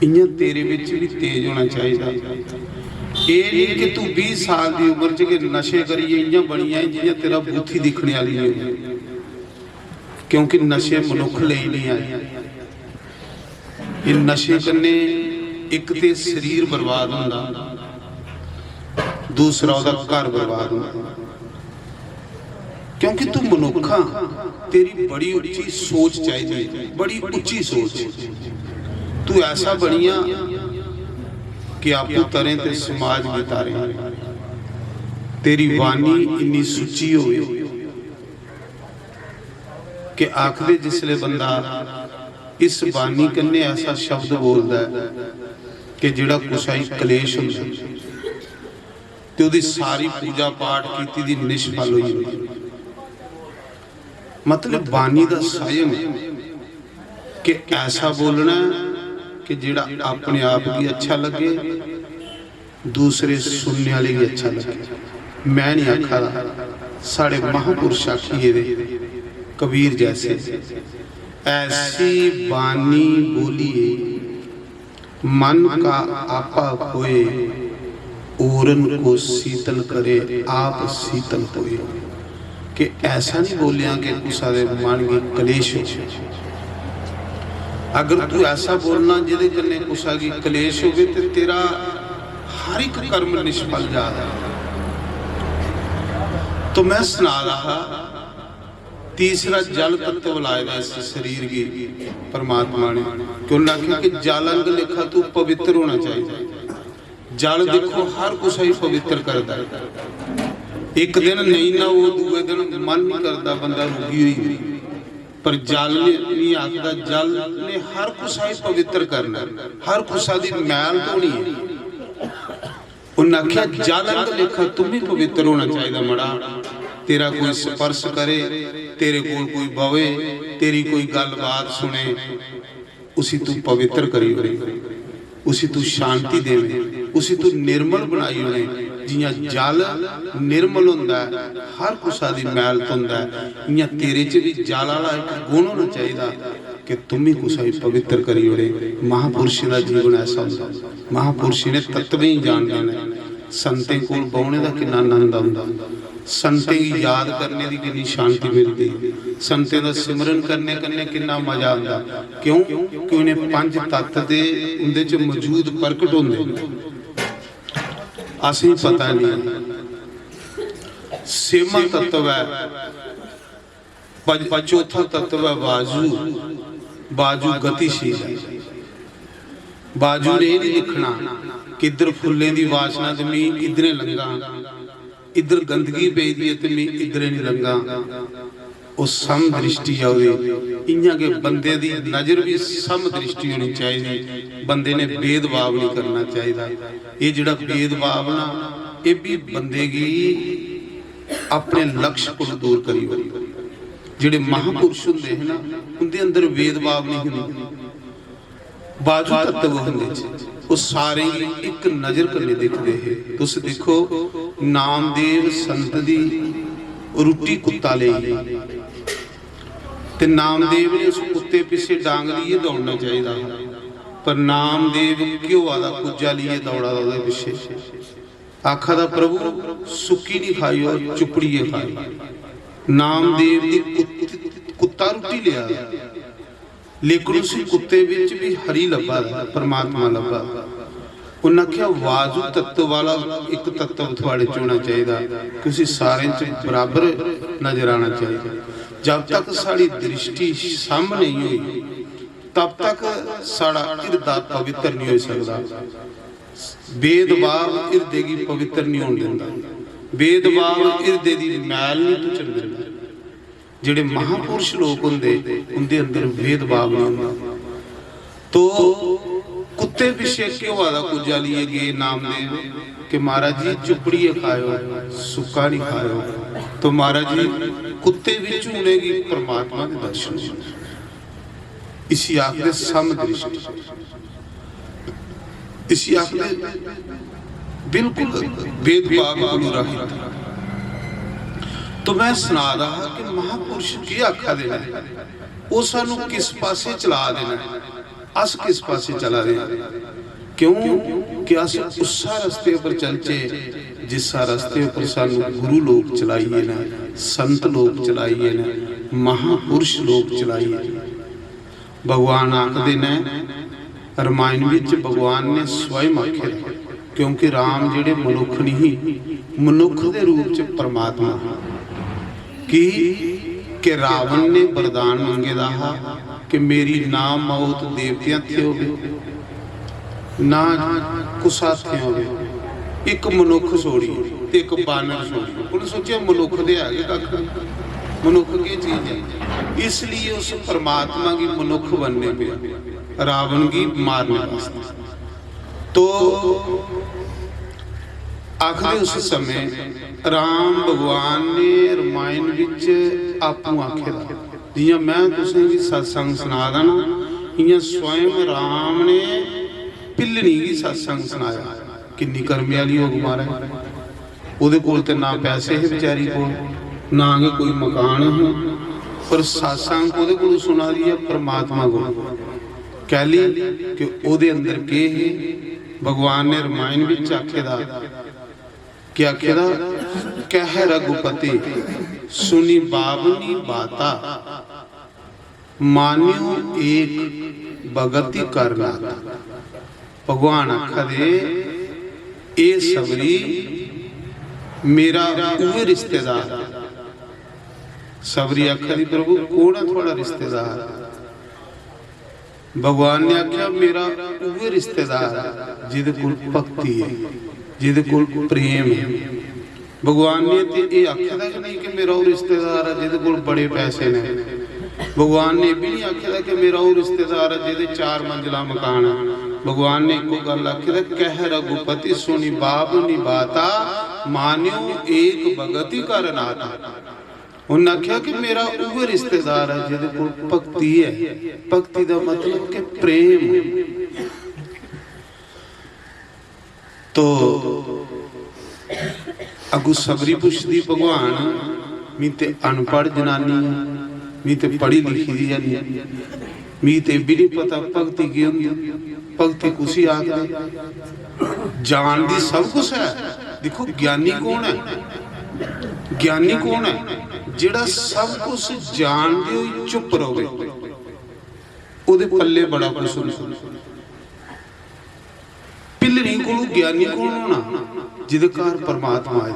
इयां तेरे विच भी तेज होना चाहिए। ये नहीं कि तू 20 साल की उम्र च कि नशे करिए इयां बनिया जियां तेरा बूथी दिखने वाली है, क्योंकि नशे मनुख ले नहीं आए। ये नशे कन्ने एक तो शरीर बर्बाद होंदा, दूसरा उसदा घर बर्बाद होंदा। क्योंकि तू मनुखा, तेरी बड़ी उच्ची सोच चाहिए, बड़ी उच्ची सोच। तू ऐसा बनिया कि आप तरे ते समाज भी तारे। तेरी वाणी इन्नी सुची होवे कि आखदे जिसले बंदा इस बानी कन्ने ऐसा शब्द बोलता है कि जिहड़ा कुछ कलेश होंदा ते उहदी सारी पूजा पाठ कीती दी निष्फल होई होंदी। मतलब बानी दा संयम कि ऐसा बोलना कि जिहड़ा अपने आप भी अच्छा लगे, दूसरे सुनने वाले भी अच्छा लगे। मैं नहीं आखा, साढ़े महापुरुष आखिए दे कबीर जैसे, ऐसी बानी बोलिए मन का आपा खोए, ओरन को शीतल करे आप शीतल होए। कि ऐसा नहीं बोलिया कि कुसा दे मन की कलेश हो। अगर तू ऐसा बोलना जिहदे कन्ने कुसा की कलेश होवे ते तेरा हर एक कर्म निष्फल जाता। तो मैं सुना रहा, तीसरा जल तत्व लाएगा इस शरीर की परमात्मा ने। क्यों आखिया कि जल अंग लेखा तू पवित्र होना चाहिए। जल देखो हर कुछ ही पवित्र करता है। एक दिन नहीं ना वो दूसरे दिन मन नहीं करता, बंदा रोगी हुई। पर जल नहीं आखदा, जल ने हर कुछ ही पवित्र करना, हर कुछ की मैल धोनी है। उन्हें आख्या जल अंग लेखा तुम भी पवित्र होना चाहिए। मड़ा तेरा कोई स्पर्श करे, तेरे कोल कोई बवे, तेरी कोई गलबात सुने, उसी तू पवित्र करी होने, उसी तू शांति देवे, उसी तू निर्मल बनाई होने। जियां जल निर्मल होंदा है, हर कुसा दी मैल धोंदा है, इयां तेरे च भी जल वाला एक गुण होना चाहिए कि तुम ही कुसा ही पवित्र करी होने। महापुरुष का जीवन ऐसा होंदा। महापुरुष ने तत्व ही जान लेना। संतें कोल बौने का कितना आनंद आंदा, संतें की याद करने की कितनी शांति मिलती, संतें का सिमरन करने कन्ने कितना मजा आता। क्यों कि उन्हें पंज तत्व दे उनदे च मौजूद प्रकट होंदे, असीं पता नहीं। सेमा तत्व है, चौथा तत्व है बाजू। बाजू गतिशील है। बाजू ने यह नहीं दिखना कि इधर फुल्लें की वासना तो मैं इधरे लंघा, इधर गंदगी पई दी ते मैं इधरे नहीं लंघा। वो सम दृष्टि आवे। इयां के बंदे दी नज़र भी सम दृष्टि होनी चाहिए। बंदे ने भेदभाव नहीं करना चाहिए। ये जिहड़ा भेदभाव ना, ये भी बंदे की अपने लक्ष्य को दूर करी होई। जिहड़े महापुरुष हुंदे हैं ना, उनके अंदर भेदभाव नहीं होंदा। बाजू तत्व होंदे वो सारे एक नज़र करने दिखते हैं। तुस देखो नामदेव संत दी रोटी कुत्ता ले, ते नामदेव ने उस कुत्ते पीछे डांग लिए दौड़ना चाहिए, पर नामदेव क्यों आदा कुजा लिए दौड़ा उहदे पीछे। आखा दा प्रभु सुक्की नहीं खाई और चुपड़िए खाई। नामदेव दी कुत्ता रोटी लिया, लेकिन उस कुत्ते विच भी हरी लभा, परमात्मा लभा। उन्हें आख्या वाजू तत्व वाला एक तत्व थोड़े च होना चाहिए कि उसी सारे च बराबर नजर आना चाहिए। जब तक साड़ी दृष्टि सामने नहीं हुई, तब तक साड़ा इरदा पवित्र नहीं हो सकता। भेदभाव इरदे की पवित्र नहीं होने देता। भेदभाव इरदे की मैल नहीं तो चल देता। जिहड़े महापुरुष लोग होंदे उनके अंदर भेदभाव नहीं होंदा। तो कुत्ते पीछे क्यों आदा कुजा लिए गए नामदेव कि महाराज जी चुपड़िए खाओ, सुक्का नहीं खाओ। तो महाराज जी कुत्ते विच होनेगी परमात्मा के दर्शन। इसी आखदे सम दृष्टि, इसी आखदे बिल्कुल भेदभाव को रहित। तो मैं सुना रहा कि महापुरुष की आखा देना, वो सानू किस पासे चला देना। अस किस पासे चला रहे क्यों कि अस उसा रस्ते पर चलचे जिसा रस्ते पर सानू गुरु लोग चलाइए ने, संत लोग चलाइए ने, महापुरुष लोग चलाइए। भगवान आखदे ने रामायण विच भगवान ने स्वयं आखे, क्योंकि राम जिहड़े मनुख नहीं, मनुख दे रूप च परमात्मा कि रावण ने वरदान मंगे दा कि मेरी ना मौत देवतियां थे होवे ना कुसाथे होवे, एक मनुख सोड़ी ते एक बानर सोड़ी। उन्हें सोचा मनुख दे आगे कख, मनुख की चीज है, इसलिए उस परमात्मा की मनुख बनने पे रावण की मारने वास्ते। तो आखिर उस समय राम भगवान ने रामायण विच आपू आखे जियां मैं तुसें भी सत्संग सुना दा ना, इयां स्वयं राम ने पिल्लनी की सत्संग सुनाया। किन्नी कर्मे वाली होग महाराज, उहदे कोल ते ना पैसे है बेचारी कोल, ना ही कोई मकान है, पर सत्संग उहदे कोल सुना दी है परमात्मा को। कह ली कि उहदे अंदर के है, भगवान ने रामायण विच आखेदा क्या आखेदा, कह रघुपति सुनी बावनी बाता, मान्यो एक भगति करना। भगवान आखदे ए सबरी मेरा उहे रिश्तेदार। सबरी आखदी प्रभु कौन है थोड़ा रिश्तेदार? भगवान ने आख्या मेरा उहे रिश्तेदार जिहदे कोल भक्ति है, जिहदे कोल प्रेम है। भगवान ने ते ये आख्या कि नहीं कि मेरा वो रिश्तेदार है जिहदे कोल बड़े पैसे ने। भगवान ने भी नहीं आख्या कि मेरा वो रिश्तेदार है जिहदे 4 मंजिला मकान है। भगवान ने एको गल आखी कह रघुपति सुनी बाप निभाता, मान्यो एक भगति कर नाता। उन्हें आख्या कि मेरा उहे रिश्तेदार है जिहदे कोल भक्ति है। भक्ति का मतलब कि प्रेम। तो अगू सबरी पुछदी भगवान मी ते अनपढ़ जनानी, मी ते पढ़ी लिखी दी जानी, मी ते भी नहीं पता भक्ति की होंदी। भक्ति कुछ ही आखदे जान दी सब कुछ है। देखो ज्ञानी कौन है? ज्ञानी कौन है? जिहड़ा सब कुछ जान दे होई चुप रहे, ओदे पल्ले बड़ा कुछ नहीं। पिल्लनी को ज्ञानी कौन होना? जिहदे घर परमात्मा आए।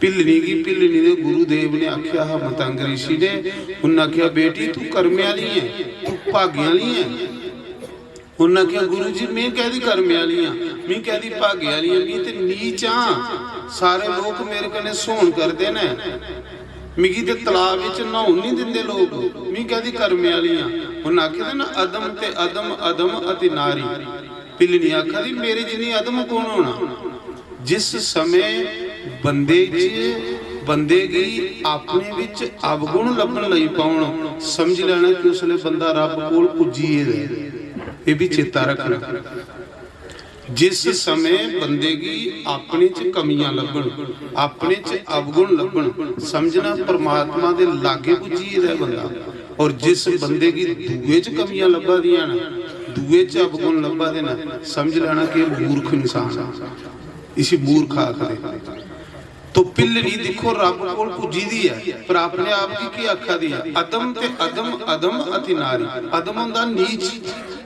पिल्लनी की पिल्लनी दे गुरुदेव ने आख्या है, मतंग ऋषि ने उन्हें आख्या बेटी तू कर्मे वाली है, तू भाग्य वाली है। उन्हें आख्या गुरु जी मैं कहदी कर्मे वाली हाँ, मैं कहदी भाग्य वाली हाँ, मैं ते नीच हाँ। सारे लोग मेरे कने सोहन करते ने, मिगी ते तलाब विच नहाउण नहीं दिंदे लोग, मैं कहदी कर्मे वाली हाँ। उन्हें आख्या ना अदम ते अदम, अदम अति नारी। पिल्लनी आखा दी मेरे जिन्नी अदम कौन होना? जिस समय बंदे की अपने विच अवगुण लभण लई पाउण, समझ लेना कि उसले बंदा रब कोल पुजीए। ये भी चेता रखना। जिस समय बंदे की अपने च कमियां लभण, अपने च अवगुण लभण, समझना परमात्मा दे लागे पुजीए दा बंदा। और जिस बंदे की दूए च कमियां लभा दियां ना, दूए च अवगुण लभा देना, समझ लेना कि मूर्ख इंसान है, इसी मूर्ख आखदे। तो पिल्लनी देखो रब कोल पुजी दी है, पर अपने आप की आखा दी है अदम ते अदम, अदम अति नारी। अदम हुंदा नीच।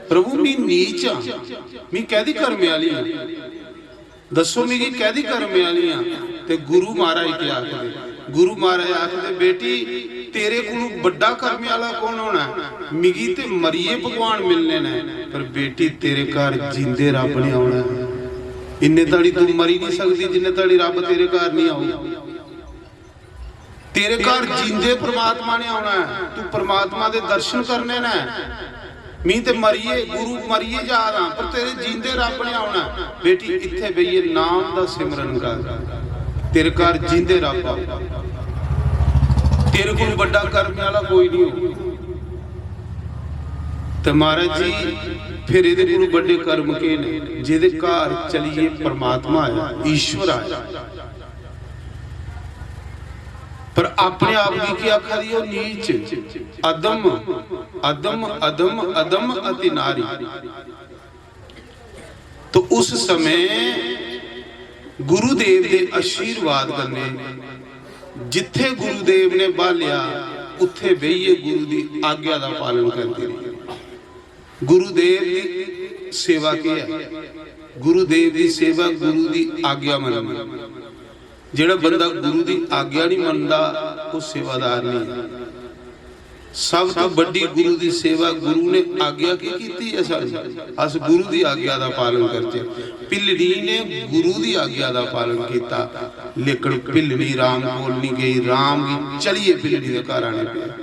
प्रभु मैं नीच हाँ, मैं कहदी कर्मे वाली हाँ, दसो मैं कहदी कर्मे वाली हाँ। ते गुरु महाराज क्या आखदे? गुरु महाराज आखदे बेटी तेरे को बड़ा कर्मे वाला कौन होना? मिगी ते मरिए भगवान मिलने ने, पर बेटी तेरे घर जिंदे रब ने आना है। इन्ने ताड़ी तू मरी नहीं सकती जिन्ने ताड़ी रब तेरे घर नहीं आऊ। तेरे घर जिंदे परमात्मा ने आना है, तू परमात्मा दे दर्शन करने ने। मी ते मरिए गुरु मरिए जा रहा, पर तेरे जिंदे रब ने आना। बेटी इत्थे बईए नाम दा सिमरन कर, तेरे घर जिंदे रब आ। तेरे को बड़ा कर्म वाला कोई नहीं हो। तो महाराज जी फिर ये बड़े कर्म के ने जिहदे घर चलिए परमात्मा आया, ईश्वर आया। पर अपने आप की क्या आखा दी, नीच अदम अदम अदम अदम अति नारी। तो उस समय गुरुदेव के आशीर्वाद करने, जिथे गुरुदेव ने बालिया उत्थे बहिए गुरु की आज्ञा का पालन करते रहिए। गुरुदेव की सेवा क्या है? गुरुदेव की सेवा गुरु की आज्ञा मनना। जिहड़ा बंदा गुरु की आज्ञा नहीं मनता वो सेवादार नहीं है। सब तो बड़ी गुरु की सेवा, गुरु ने आज्ञा की कीती है सानू, अस गुरु की आज्ञा का पालन करते। भिलड़ी ने गुरु की आज्ञा का पालन किया, लेकिन भिलड़ी राम कोल नहीं गई, राम की चलिए भिलड़ी के घर आने पे।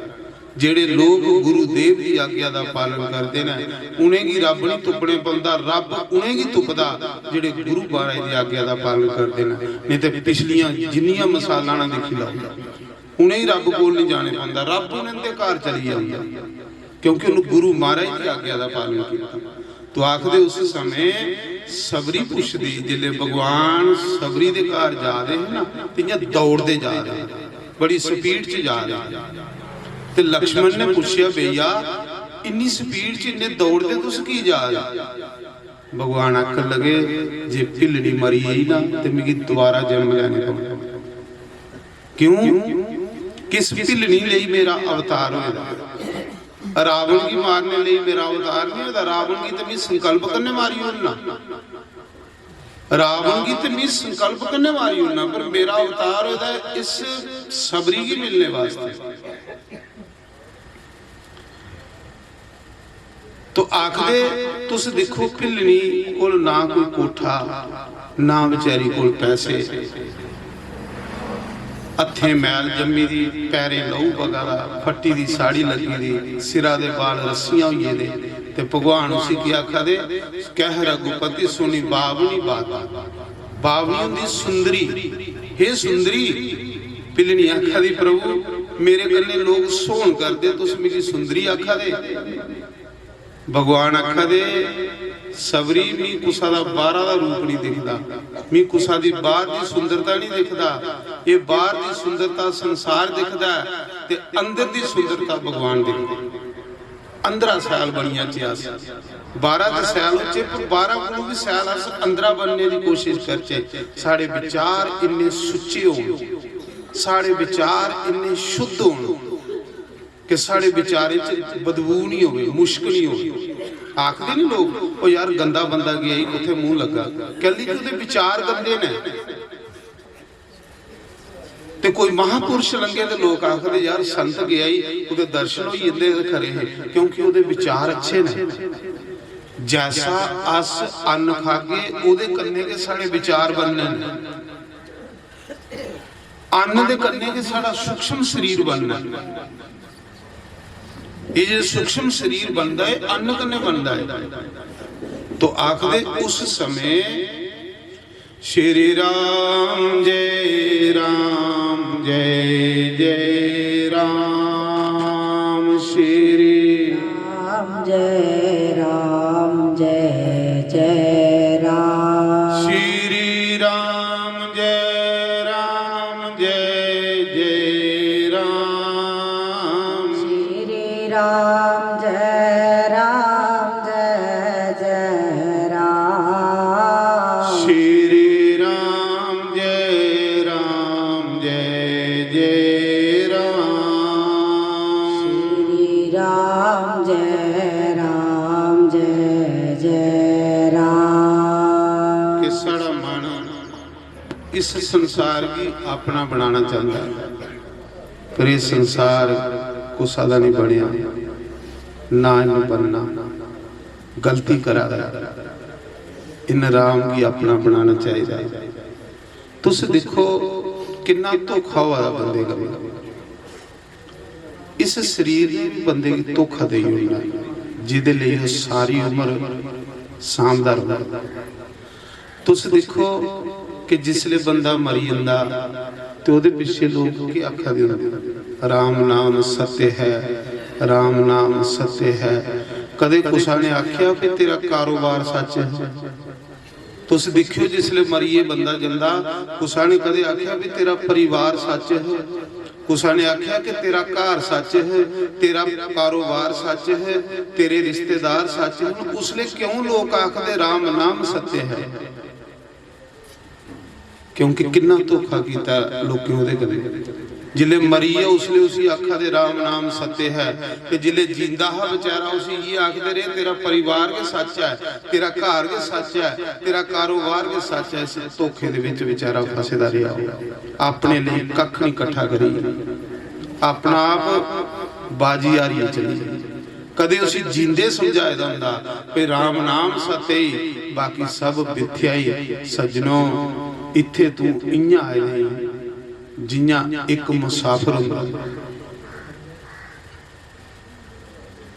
जेड़े लोग गुरुदेव की आज्ञा का पालन करते हैं उन्हें की रब नहीं तुपने पाता, रब उन्हें की तुपदा जेड़े गुरु महाराज की आज्ञा का पालन करते हैं। नहीं तो पिछलियां जिन्नियां मिसालां ना देखी लो, उन्हें ही रब कोल नहीं जाने पाता, रब उन्हें दे घर चली जाता, क्योंकि उन्हें गुरु महाराज की आज्ञा का पालन किया। तो आखदे उस समय सबरी पुछदी, जिले भगवान सबरी के घर जा रहे हैं ना, इयां दौड़ते जा रहे हैं, बड़ी स्पीड च जा रहे हैं। ते लक्ष्मण ने पूछा, भैया इन्नी स्पीड च इन्ने दौड़ते तुस की जा रहे? भगवान आखन लगे, जे भिलड़ी मरी गई ना तो मिगी दोबारा जन्म लेने पौना। क्यों? किस भिलड़ी लई मेरा अवतार होया? रावण की मारने लई मेरा अवतार नहीं होता। रावण की तो मैं संकल्प करने मारी होना, रावण की तो मैं संकल्प करने मारी होना, पर मेरा अवतार होता इस सबरी की मिलने वास्ते। तो आखदे तुस देखो भिलनी कोल ना कोई कोठा, ना बेचारी कोल पैसे, हथे मैल जम्मी दी, पैरे लहू बगा दा, फट्टी दी साड़ी लगी दी, सिरा दे बाल रस्सियां होइए दे। ते भगवान उसी की आखा दे, कह रघुपति सुनी बावनी बात। बावनी हुंदी सुंदरी, हे सुंदरी। भिलनी आखा दी, प्रभु मेरे कन्ने लोग सोहन करदे, तुस मिगी सुंदरी आखा दे। भगवान आखा दे, सबरी मी कुसा दा बाहर दा रूप नहीं दिखदा, मी कुसा दी बाहर दी सुंदरता नहीं दिखदा। ये बाहर दी सुंदरता संसार दिखदा ते अंदर दी सुंदरता भगवान दिखदा। 15 साल बनिया चियास 12 दा साल होचे, पर 12 को भी साल अस अंदरा बनने की कोशिश करचे। साडे विचार इन्ने सुच्चे होण, साडे विचार इन्ने शुद्ध होण कि साढ़े विचारे च बदबू नहीं होवे, मुश्क नहीं होवे। आखदे नहीं लोग, ओ यार गंदा बंदा गया ही उथे मुंह लगा, कहली कि उहदे विचार गंदे ने। ते कोई महापुरुष लंघे ते लोग आखदे यार संत गया ही उहदे दर्शन होई जंदे खरे हैं, क्योंकि उहदे विचार अच्छे ने। जैसा अस अन्न खागे उहदे कन्ने के साढ़े विचार बनने ने, अन्न दे कन्ने के साड़ा सूक्ष्म शरीर बनना। ये जो सूक्ष्म शरीर बनता है अन्न कन्ने बनता है। तो आखदे उस समय श्री राम जय राम जय जय राम, श्री राम जय राम जय जय राम, श्री राम जय राम जय जय राम, श्री राम जय राम जय जय राम, श्री राम जय राम जय जय राम, श्री राम जय राम जय जय राम। कि साड़ा मन इस संसार की अपना बनाना चाहता है, पर इस संसार कुसा दा नहीं बनया, ना इन बनना, गलती करा इन राम की अपना बनाना चाहिए। तुस देखो कितना धोखा हुआ बंदे का, इस शरीर भी बंदे की धोखा दे जिदे लिए सारी उम्र सांभदा रहा। तुस देखो कि जिसले बंदा मरी जांदा तो उहदे पिछे लोग की आखा दे हुंदे, राम नाम सत्य है, राम नाम सत्य है। कदे कुसा ने आख्या कि तेरा कारोबार सच है? तुस देखियो जिसले मरीए बंदा जिंदा, कुसा ने कदे आख्या भी तेरा परिवार सच है? कुसा ने आख्या कि तेरा घर सच है, तेरा कारोबार सच है, तेरे रिश्तेदार सच है, उसले क्यों लोग आखदे राम नाम सत्य है? क्योंकि किन्ना धोखा किया लोकें उहदे गले। जिले मरी है उसले उसी आखा दे राम नाम सत्य है, ते जिले जिंदा है बेचारा उसी ये आखदे रहे तेरा परिवार के सच है, तेरा घर के सच है, तेरा कारोबार के सच है। इस धोखे दे विच बेचारा फसेदा रहा, अपने लिए कख नहीं इकट्ठा करी, अपना आप बाजी आ रही चली। कदे उसी जिंदे समझाएदा हुंदा कि राम नाम सत्य ही, बाकी सब मिथ्या ही। सज्जनों इत्थे तू इयां आए नहीं जियां एक मुसाफिर हुंदा,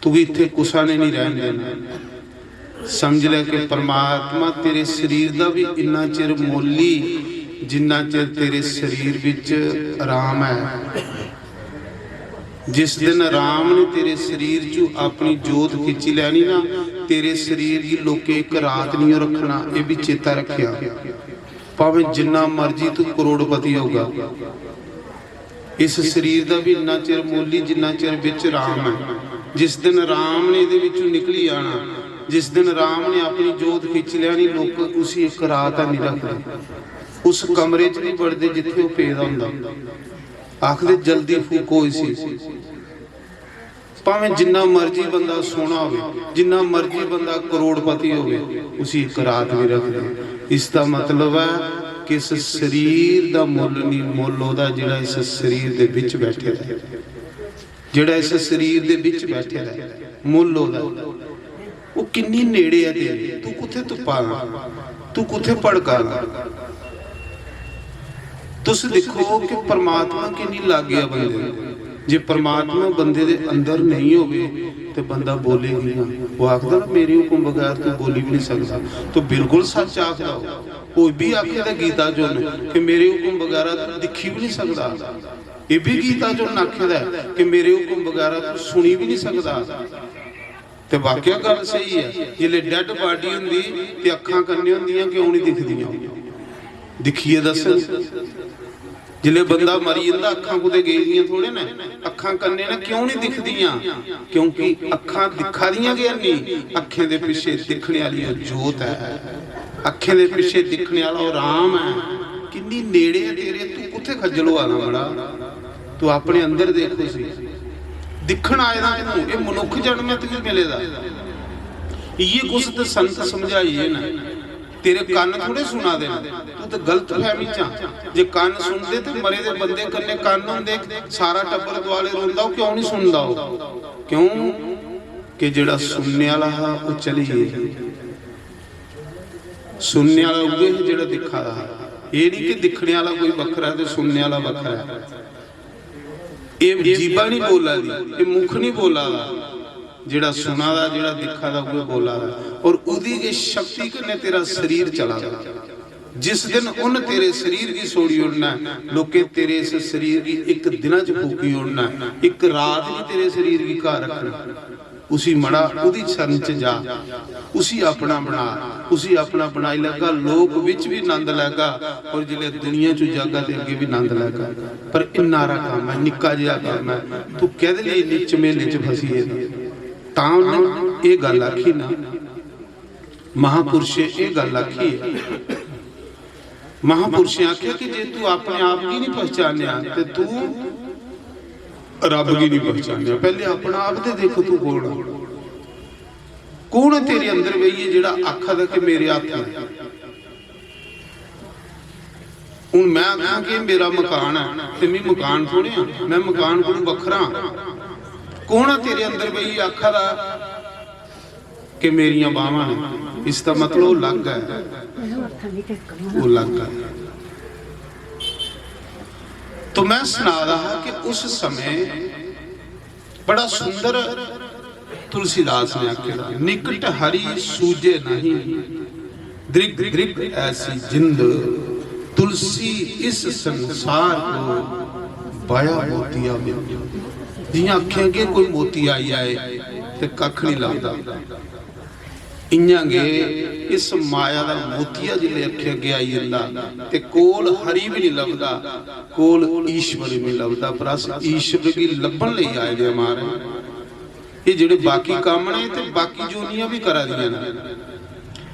तू इत्थे कुसा ने नहीं रहन देना। समझ ले कि परमात्मा तेरे शरीर दा भी इन्ना चिर मोली जिन्ना चिर तेरे शरीर विच आराम है। जिस दिन राम ने तेरे शरीर चो अपनी जोत खिंची लैनी ना, तेरे शरीर की लोके एक रात नहीं रखना। ये भी चेता रखिया, भावें जिन्ना मर्जी तू करोड़पति होगा, इस शरीर का भी इन्ना चिर मोली जिन्ना चिर विच राम है। जिस दिन राम ने इहदे विचों निकली आना, जिस दिन राम ने अपनी जोत खिंच लैनी, लोग उसी एक रात नहीं रखते, उस कमरे च नहीं बढ़ते जिथे वह पेदा हुंदा। आखदे जल्दी फूको इसी, भावें जिन्ना मर्जी बंदा सोना हो, जिन्ना मर्जी बंदा करोड़पति हो, उसी एक रात नहीं रखते। इसका मतलब है कि इस शरीर का मुल नहीं, मुल ओहदा जिहड़ा इस शरीर दे विच बैठे है, जिहड़ा इस शरीर दे विच बैठे है, मुल ओहदा वो किन्नी नेड़े है तेरे। तू कुत्थे तुपा, तू कुत्थे भड़का। तुस देखो कि परमात्मा किन्नी लग गया बंदे। जे परमात्मा बंदे दे अंदर नहीं होवे ते बंदा बोलेगी ना। वो आखदा ना मेरे हुक्म बगैर तू बोली भी नहीं सकता, तो बिल्कुल सच आखदा। वो भी आखदा गीता जोन कि मेरे हुक्म बगैर तू दिखी भी नहीं सकता। ये भी गीता जोन आखदा कि मेरे हुक्म बगैर तू सुनी भी नहीं सकता। ते वाकया गल सही है। जिले डेड बॉडी हुंदी ते अखां कन्ने हुंदियां क्यों नहीं दिखदियां? दिखिए दस, जिले बंदा मरी जाता अखां कुते गई थोड़े ने, अखां कन्ने ने क्यों नहीं दिखदियां? क्योंकि अखां दिखा दियां गया नहीं, अखें दे पिछे दिखने वाली जोत है, अखें दे पिछे दिखने वाला राम है। किन्नी नेड़े है तेरे, तू कुत्थे खज्जल होआ ना बड़ा। तू अपने अंदर देखो सी, दिखण आएदा तू, ये मनुख जन्म ते मिलेदा। ये कुछ तो संत समझाइए ना, तेरे कान थोड़े सुना देना, तू तो गलत फहमी चा। जे कान सुनदे ते मरे दे बंदे कन्ने कान हुंदे, सारा टब्बर दुआले रोंदा, क्यों नहीं सुनदा? क्यों कि जेड़ा सुनने वाला है वो चली गई। सुनने वाला उहे है जेड़ा दिखा रहा। ये नहीं कि दिखने वाला कोई बखरा है ते सुनने वाला बखरा है। ये जीबा नहीं बोला दी, ये मुख नहीं बोला दा। जेड़ा सुना दा, जेड़ा दिखा दा वो बोला दा। और उदी के शक्ति कन्ने तेरा शरीर चला दा। जिस दिन उन तेरे शरीर की सोड़ी उड़ना, लोके तेरे इस शरीर की एक दिन च फूकी उड़ना, एक रात भी तेरे शरीर की घर रखना। उसी मड़ा उदी शरण च जा, उसी अपना बना, उसी अपना बनाई लगा। लोक विच भी आनंद लगा और जिले दुनिया चो जागा ते अगे भी आनंद लगा। पर इन्नारा काम है, निक्का जिहा काम है। तू कहदे लई इन्नी झमेले च फसी है। तां उन्हें ये गल आखी ना, महापुरुषे ये गल आखी है। महापुरुषे आख्या कि जे तू अपने आप की नहीं पहचानिया ते तू रब की नहीं पहचानिया। पहले अपना आप दे देखो, तू कौन है तेरे अंदर बई जेड़ा आखदा कि मेरे हाथ है। हुण मैं आखां कि मेरा मकान है ते मैं मकान थोड़े हां, मैं मकान कोल वखरा। कौन है तेरे अंदर बई आखदा कि मेरिया बावां ने? इसका मतलब वो लग है, वो लग है। तो मैं सुना रहा कि उस समय बड़ा सुंदर तुलसीदास ने आख्या, निकट हरि सूझे नहीं, दृग दृग ऐसी जिंद, तुलसी इस संसार को बया मोतिया में। जियां आख्या कि कोई मोती आई आए ते कख नहीं लगदा। इयां गे इस माया का मोतिया जिले अखे अगे आई जाता ते कोल हरि भी नहीं लभदा, कोल ईश्वर भी नहीं लभदा, पर अस ईश्वर की लभन लई आए ने महाराज। ये जिहड़े बाकी काम ने ते बाकी जोनियां भी करा दियां ने,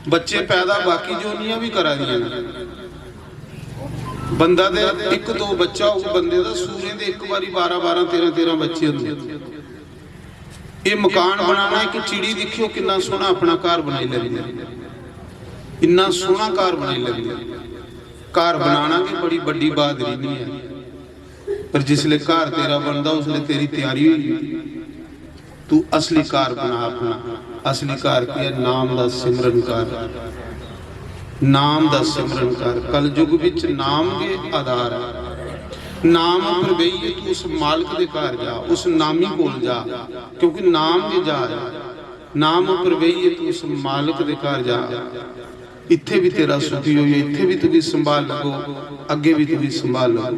बच्चे पैदा बाकी जोनियां भी करा दियां ने। बंदा दे एक दो बच्चा हो बंदे दा, सूरे दे एक बारी 12-12 13-13 बच्चे होंदे। ये मकान बनाना एक चिड़ी देखियो कितना सोहना अपना घर बनाई लैंदी, इन्ना सोहना घर बनाई लैंदी। घर बनाना की बड़ी बड़ी बहादुरी नहीं है, पर जिसले घर तेरा बनता उसले तेरी तैयारी हुई। तू असली घर बना अपना। असली घर की है नाम दा सिमरन कर, नाम दा सिमरन कर। कलयुग विच नाम के आधार है। नाम प्रवेईए तू उस मालिक दे घर जा, उस नामी कोल जा, क्योंकि नाम के जा। नाम प्रवेईए तू उस मालिक दे घर जा। इत्थे भी तेरा सुखी हो, इत्थे भी तू भी संभाल लगो, अगे भी तू भी संभाल लगो,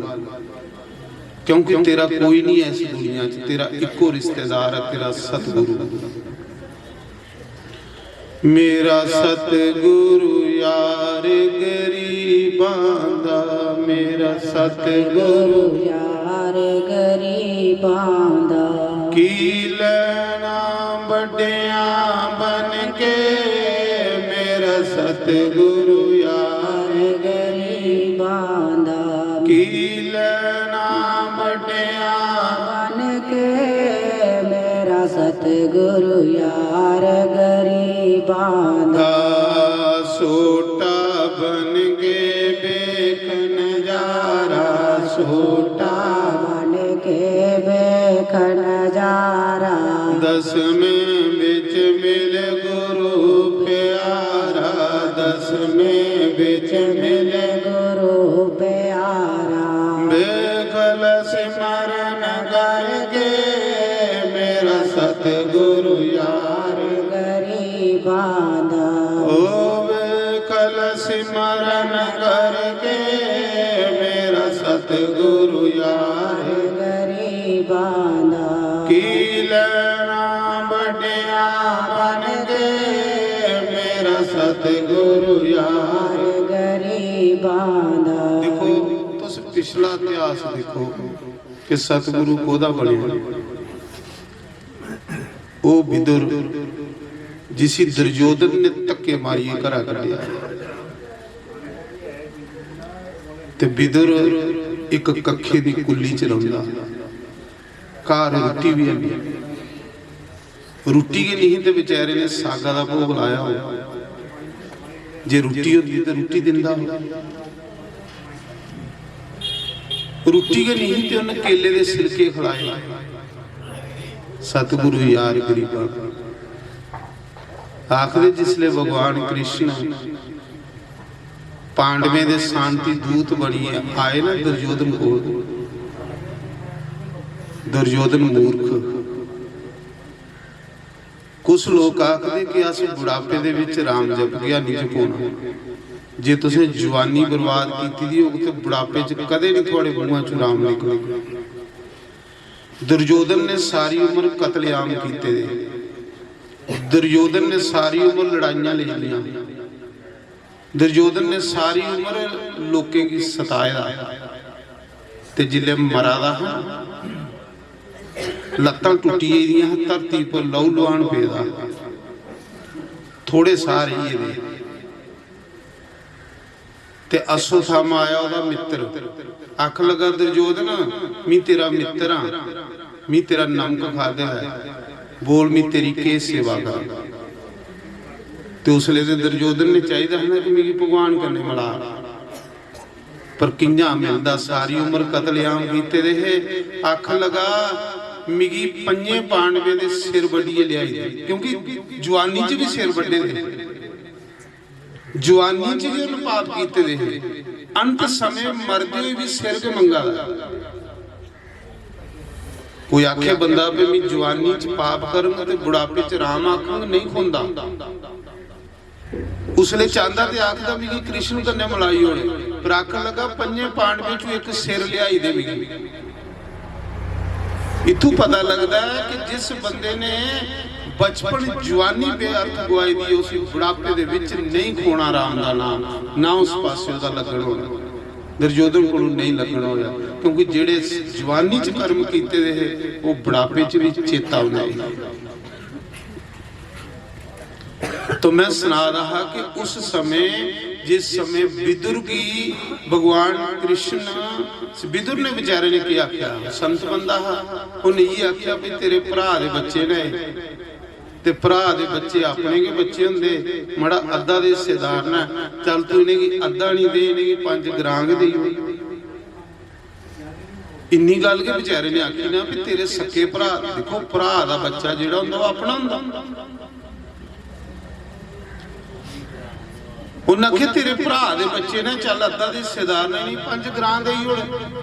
क्योंकि तेरा कोई नहीं है इस दुनिया च। तेरा इको रिश्तेदार है, तेरा सतगुरु। मेरा सतगुरु यार गरीबां दा, मेरा सतगुरु यार गरीबां दा। की लेना बड़ियां बन के, मेरा सतगुरु यार गरीबां दा। की लेना बड़ियां बन के, मेरा सतगुरु यार गरीबां दा। सोटा बन के बेख नजारा, सोटा बन के बेख नजारा। दसवें बिच मिल गुरु प्यारा, दसवें बिच मिल गुरु प्यारा। बेखल सिमरन करके, मेरा सतगुरु यार गरीबां दा। ओ बेखल सिमरन करके, मेरा सतगुरु यार गरीबां दा। की लेना बड़िया बन के, मेरा सतगुरु यार गरीबां दा। देखो तुस पिछला इतिहास देखो कि सतगुरु कोदा बने। ओ विदुर जिसी दुर्योधन ने धक्के मारिए घरा कढ़िया, ते विदुर एक कखे दी कुली च रहिंदा, घर रोटी भी है। रोटी के नहीं तो बेचारे ने सागा दा भोग लाया हो, जे रोटी होती तो रोटी दिंदा। रोटी के नहीं तो उन्हें केले दे सिलके खिलाए। सतगुरु यार गरीबा आखिर जिसले भगवान कृष्ण पांडवें दे शांति दूत बनी आए ना दुर्योधन को, दुर्योधन मूर्ख। कुछ लोग आखदे कि अस बुढ़ापे दे विच राम जप गया नहीं जपाउणा। जे तुसें जवानी बर्बाद कीती दी होग ते बुढ़ापे च कदे नहीं थोड़े मूहां चों राम निकलेगा। दुर्योधन ने सारी उम्र कतलेआम कीते दे, दुर्योधन ने सारी उम्र लड़ाइयां ले लियां, दुर्योधन ने सारी उम्र लोकें की सताया। ते जिले मरा दा लत्तां टुटी दियां धरती पर लहू लुहान पेदा, थोड़े सारे ही दे। ते अश्वत्थामा आया ओदा मित्र, आख लगा दुर्योधन मी तेरा मित्र हाँ, मी तेरा नमक खादा है, बोल मी तेरी के सेवा कर। तो उसले ते दुर्योधन ने चाहिए है कि मेरी भगवान कन्ने मिला, पर किंजा मिलदा। सारी उम्र कतलेआम कीते दे। आख लगा मिगी 5 पांडवें दे सिर वड्डिए लियाई दे, क्योंकि जवानी च भी सिर वड्डे दे, जवानी च भी उन्हें पाप कीते दे, अंत समय मरदे हुए भी सिर के मंगा। कोई आखे बंदा पे मैं जवानी च पाप करूंगा तो बुढ़ापे च राम आखूंगा, नहीं खुंदा। उसले चाहता ते आखदा मिगी कृष्ण कन्ने मलाई होने, पर आख लगा 5 पांडवें चों एक सिर लियाई दे मिगी। इथों पता लगता है कि जिस बंदे ने बचपन जवानी बेअर्थ गवाई दी, उस बुढ़ापे दे विच नहीं खोना राम दा नाम, ना उस पासे दा लगन होना। दुर्योधन को नहीं लगन होया, क्योंकि जेड़े जवानी च कर्म कीते दे वो बुढ़ापे च भी चेता आउंदा। तो मैं सुना रहा कि उस समय, जिस समय विदुर की भगवान कृष्ण, विदुर ने बेचारे ने क्या आख्या, संत बंदा उन्हें ये आख्या भी तेरे भरा दे बच्चे ने, ते भरा दे बच्चे अपने के बच्चे होंदे, मड़ा अद्धा दे हिस्सेदार ना, चल तू इन्हें अद्धा नहीं दे, इन्हें 5 ग्रांग दे। इन्नी गल के बेचारे ने आखी ना भी तेरे सके भरा, देखो भरा दा बच्चा जिहड़ा हुंदा वो अपना हुंदा। उन्हें आखे तेरे भरा दे बच्चे ने, चल अद्धा दे हिस्सेदार ने, नहीं 5 ग्रां दे ही हुण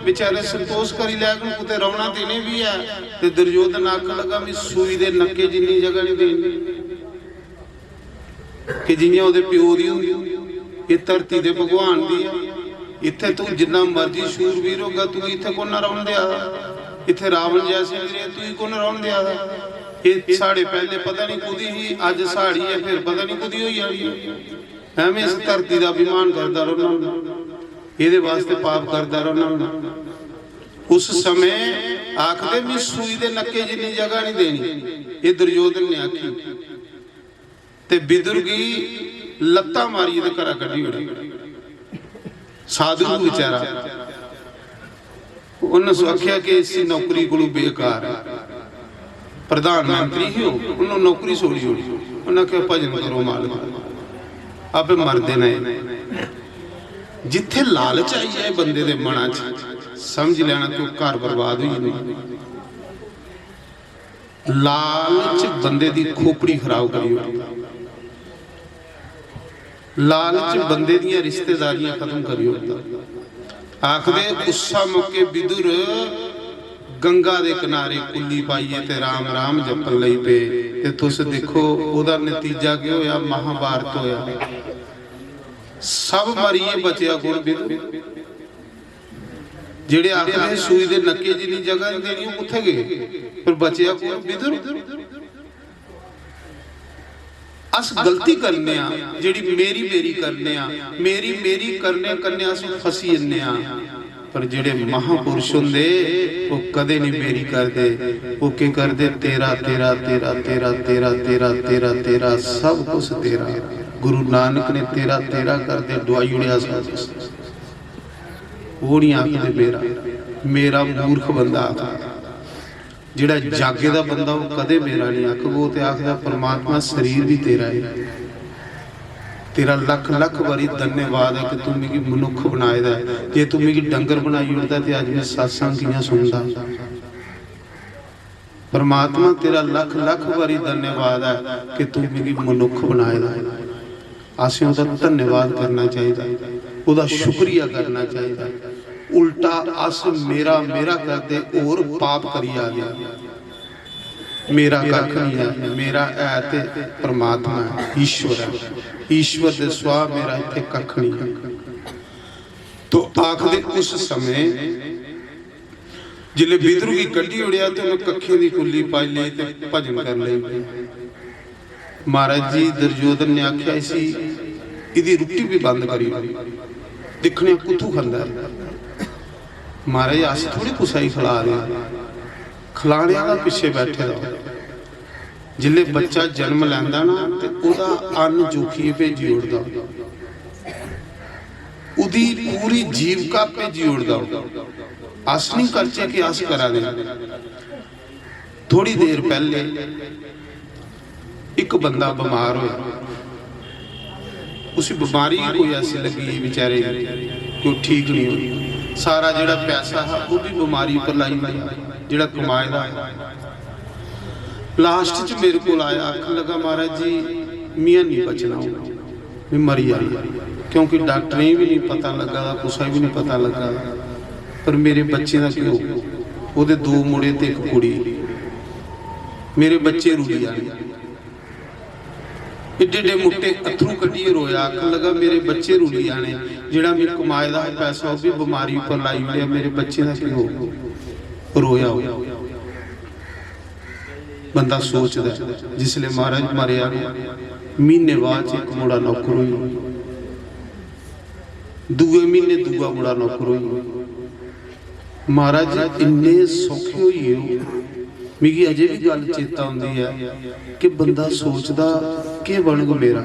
बेचारे संतोष करी लै, कुते रौना देने भी है। ते दुर्योधन आखन लगा भी सूई दे नक्के जिन्नी जगह नहीं देनी कि जियां ओहदे प्यो दी हुंदी, ये धरती दे भगवान दी है। इत्थे तू जिन्ना मर्जी शूरवीर होगा, तू इत्थे को ना रौन दिया, इत्थे रावण जैसे वीर तू ही को ना रौन दिया। ये साढ़े पहले पता नहीं कुदी ही, अज साड़ी है, फिर पता नहीं कुदी होई जानी है। मैं इस धरती का अभिमान करता रहना, ये वास्ते पाप करता रहना। उस समय आखदे भी सूई दे नक्के जिन्नी जगह नहीं देनी, ये दुर्योधन ने आखी। ते विदुर की लत्ता मारी ते घरा कड्ढी उड़ी। साधु बेचारा उन्हें आख्या कि इसी नौकरी को बेकार है, प्रधानमंत्री ही हो, उन्होंने नौकरी छोड़ी होनी। उन्हें आख्या भजन करो मालिक, आपे मरदे ने। जिथे लालच आई जाए बंदे दे मना च, समझ लेना कि घर बर्बाद हुई नहीं। लालच बंदे दी खोपड़ी खराब करी होती, लालच बंदे दी रिश्तेदारियां खत्म करी होता। आखदे गुस्सा मौके विदुर गंगा दे किनारे कुल्ली पाइए ते राम राम जपन लई पे। ते तुस देखो ओदा नतीजा की होया, महाभारत होया। सब मरीए बचिया गुण विदुर। जेड़े आखदे सूई दे नक्के जिन्नी जगह नहीं देनी, कुत्थे गए, पर बचिया गुण विदुर। अस गलती करने आ, जेड़ी मेरी मेरी करने आ, मेरी मेरी करने करने अस फसी जन्ने आ। पर जेड़े महापुरुष होंदे वो कदे नहीं मेरी करते, वो क्या करते, तेरा तेरा तेरा तेरा तेरा तेरा तेरा तेरा सब कुछ तेरा। गुरु नानक ने तेरा तेरा करते डुआई उड़िया सब, वो नहीं आखदे मेरा। मेरा मूर्ख बंदा जेड़ा जागे दा बंदा वो कदे मेरा नहीं आख, वो ते आखदा परमात्मा शरीर भी तेरा है। तेरा लख लख बारी धन्यवाद है कि तू मिगी मनुख बनाए दा। जे तू मिगी डंगर बनाई उड़दा ते अज मैं सत्संग कियां सुनदा। परमात्मा तेरा लख लख बारी धन्यवाद है कि तू मिगी मनुख बनाए दा। असें उहदा धन्यवाद करना चाहिए, उहदा शुक्रिया करना चाहिए। उल्टा अस मेरा मेरा करते और पाप करी आ गया। मेरा कख नहीं है, मेरा है ते परमात्मा है, ईश्वर है। ईश्वर दे स्वा मेरा इत्थे कख नहीं है। तो आखदे उस समय जिले विदुर की कड्डी उड़िया तो उन्हें कखे की कुल्ली पाई ली ते भजन कर ले। महाराज जी दुर्योधन ने आख्या इसी इदी रुट्टी भी बंद करी, दिखने कुत्थू खांदा। महाराज अस थोड़ी कुसा ही खिला रहे, खिलाने वाला पिछे बैठे रहो। जिले बच्चा जन्म लैंदा ना ते ओदा अन्न जोखिए भेजी उड़दा, उदी पूरी जीविका भेजी उड़दा। अस नहीं करचे कि अस करा दे। थोड़ी देर पहले एक बंदा बीमार होया, उस बीमारी कोई ऐसी लगी बेचारे कोई ठीक नहीं हुई। सारा जेड़ा पैसा है वो भी बीमारी पर लाई हुई, जेड़ा कमाए दा। लास्ट च मेरे को आया, आखन लगा महाराज जी मियाँ नहीं बचना, मैं मरी जा रही। क्योंकि डॉक्टरें भी नहीं पता लगा, कुछ भी नहीं पता लगा। पर मेरे बच्चे का क्यों, वो 2 मुड़े ते 1 कुड़ी, मेरे बच्चे रुली जाने। एडे एडे मुट्टे अथरू कड्ढिए रोया, आखन लगा मेरे बच्चे रुली जाने। जेड़ा मैं कमाए दा पैसा वो भी बीमारी पर लाई लिया, मेरे बच्चे का क्यों रोया। ਬੰਦਾ ਸੋਚਦਾ ਜਿਸਲੇ ਮਹਾਰਾਜ ਮਾਰਿਆ ਮਹੀਨੇ ਬਾਅਦ 'ਚ ਇੱਕ ਮੁੰਡਾ ਨੌਕਰ ਹੋਈ, ਦੂਏ ਮਹੀਨੇ ਦੂਆ ਮੁੰਡਾ ਨੌਕਰ ਹੋਈ। ਮਹਾਰਾਜ ਜੀ ਇੰਨੇ ਸੌਖੇ ਹੋਈ ਹੋ, ਮਿਗੀ ਅਜੇ ਵੀ ਗੱਲ ਚੇਤਾ ਆਉਂਦੀ ਹੈ ਕਿ ਬੰਦਾ ਸੋਚਦਾ ਕਿ ਬਣੂਗਾ ਮੇਰਾ।